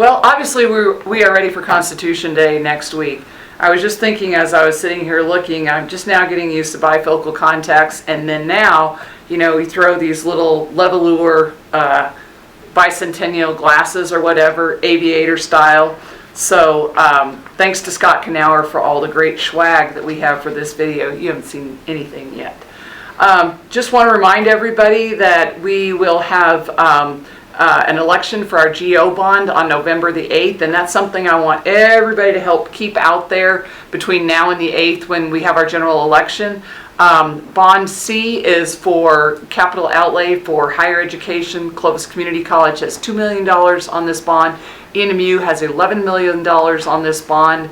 Well, obviously we are ready for Constitution Day next week. I was just thinking as I was sitting here looking, I'm just now getting used to bifocal contacts, and then now, we throw these little Levolure bicentennial glasses or whatever, aviator style. So thanks to Scott Knauer for all the great swag that we have for this video. You haven't seen anything yet. Just want to remind everybody that we will have an election for our GO bond on November the 8th, and that's something I want everybody to help keep out there between now and the 8th when we have our general election. Bond C is for capital outlay for higher education. Clovis Community College has $2 million on this bond. ENMU has $11 million on this bond.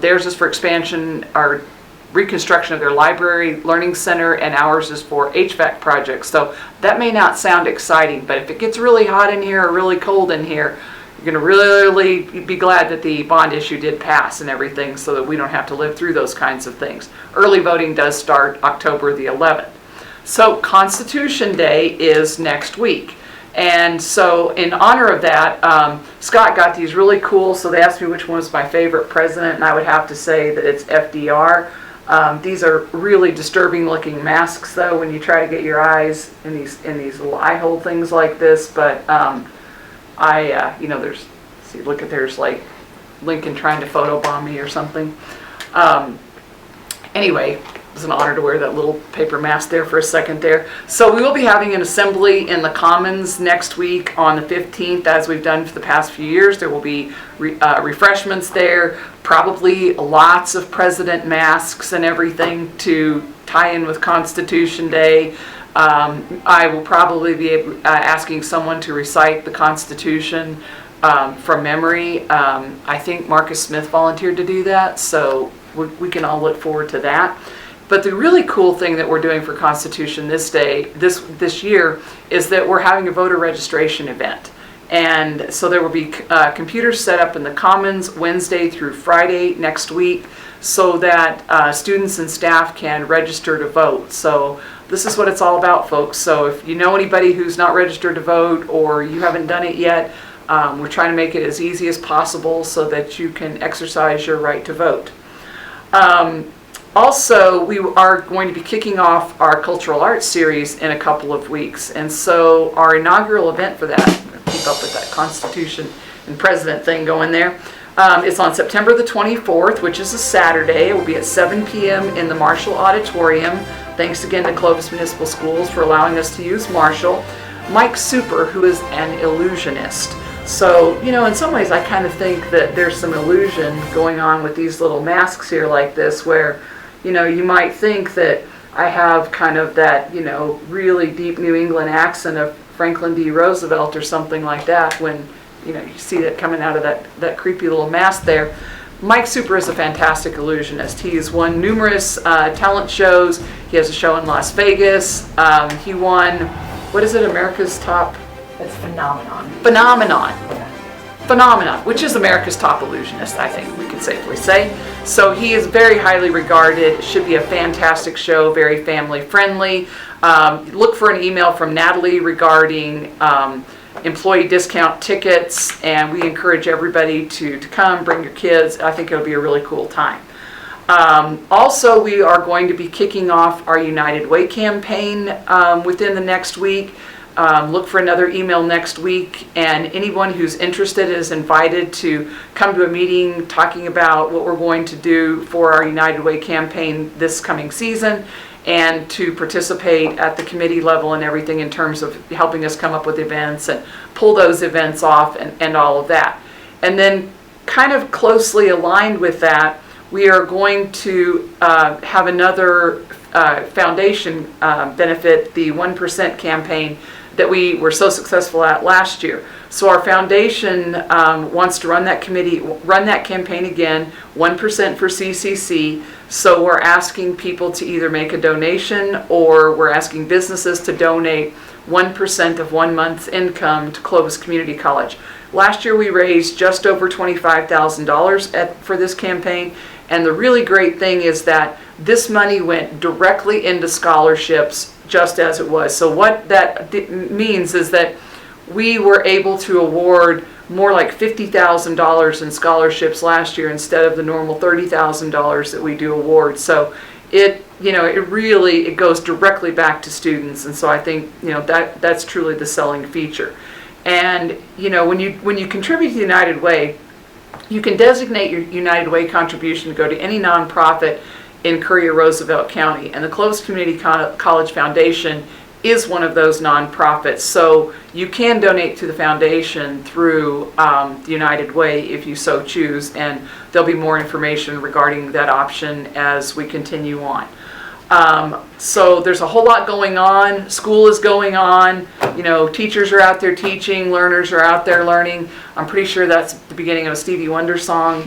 Theirs is for expansion or reconstruction of their library, learning center, and ours is for HVAC projects. So that may not sound exciting, but if it gets really hot in here or really cold in here, you're going to really be glad that the bond issue did pass and everything, so that we don't have to live through those kinds of things. Early voting does start October the 11th. So Constitution Day is next week. And so in honor of that, Scott got these really cool, so they asked me which one was my favorite president, and I would have to say that it's FDR. These are really disturbing looking masks though when you try to get your eyes in these little eye hole things like this, but there's like Lincoln trying to photobomb me or something. Anyway, it was an honor to wear that little paper mask there for a second there. So we will be having an assembly in the Commons next week on the 15th, as we've done for the past few years. There will be refreshments there, probably lots of president masks and everything to tie in with Constitution Day. I will probably be asking someone to recite the Constitution from memory. I think Marcus Smith volunteered to do that, so we can all look forward to that. But the really cool thing that we're doing for Constitution this year is that we're having a voter registration event. And so there will be computers set up in the Commons Wednesday through Friday next week so that students and staff can register to vote. So this is what it's all about, folks. So if you know anybody who's not registered to vote or you haven't done it yet, we're trying to make it as easy as possible so that you can exercise your right to vote. Also, we are going to be kicking off our cultural arts series in a couple of weeks. And so our inaugural event for that, keep up with that Constitution and President thing going there, it's on September the 24th, which is a Saturday. It will be at 7 p.m. in the Marshall Auditorium. Thanks again to Clovis Municipal Schools for allowing us to use Marshall. Mike Super, who is an illusionist. So, in some ways I kind of think that there's some illusion going on with these little masks here like this, where you might think that I have kind of that, really deep New England accent of Franklin D. Roosevelt or something like that when, you see that coming out of that creepy little mask there. Mike Super is a fantastic illusionist. He has won numerous talent shows. He has a show in Las Vegas. He won, what is it, America's Top? It's Phenomenon. Phenomenon, which is America's Top Illusionist, I think we can safely say. So he is very highly regarded. It should be a fantastic show, very family friendly. Look for an email from Natalie regarding employee discount tickets, and we encourage everybody to come, bring your kids. I think it'll be a really cool time. Also, we are going to be kicking off our United Way campaign within the next week. Look for another email next week, and anyone who's interested is invited to come to a meeting talking about what we're going to do for our United Way campaign this coming season, and to participate at the committee level and everything in terms of helping us come up with events and pull those events off and all of that. And then kind of closely aligned with that, we are going to have another foundation benefit, the 1% campaign that we were so successful at last year. So our foundation wants to run that campaign again, 1% for CCC. So we're asking people to either make a donation, or we're asking businesses to donate 1% of 1 month's income to Clovis Community College. Last year we raised just over $25,000 for this campaign, and the really great thing is that this money went directly into scholarships just as it was. So what that means is that we were able to award more like $50,000 in scholarships last year instead of the normal $30,000 that we do award. So it really goes directly back to students, and so I think that's truly the selling feature. And when you contribute to United Way, you can designate your United Way contribution to go to any nonprofit in Currier-Roosevelt County, and the Clovis Community College Foundation is one of those nonprofits. So you can donate to the foundation through the United Way if you so choose, and there'll be more information regarding that option as we continue on. So there's a whole lot going on. School is going on. Teachers are out there teaching. Learners are out there learning. I'm pretty sure that's the beginning of a Stevie Wonder song.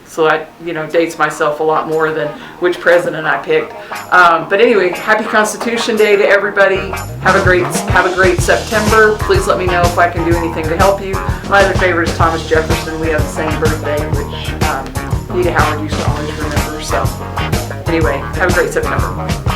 So that dates myself a lot more than which president I picked. But anyway, happy Constitution Day to everybody. Have a great September. Please let me know if I can do anything to help you. My other favorite is Thomas Jefferson. We have the same birthday, which Nita Howard used to always remember. So anyway, have a great September.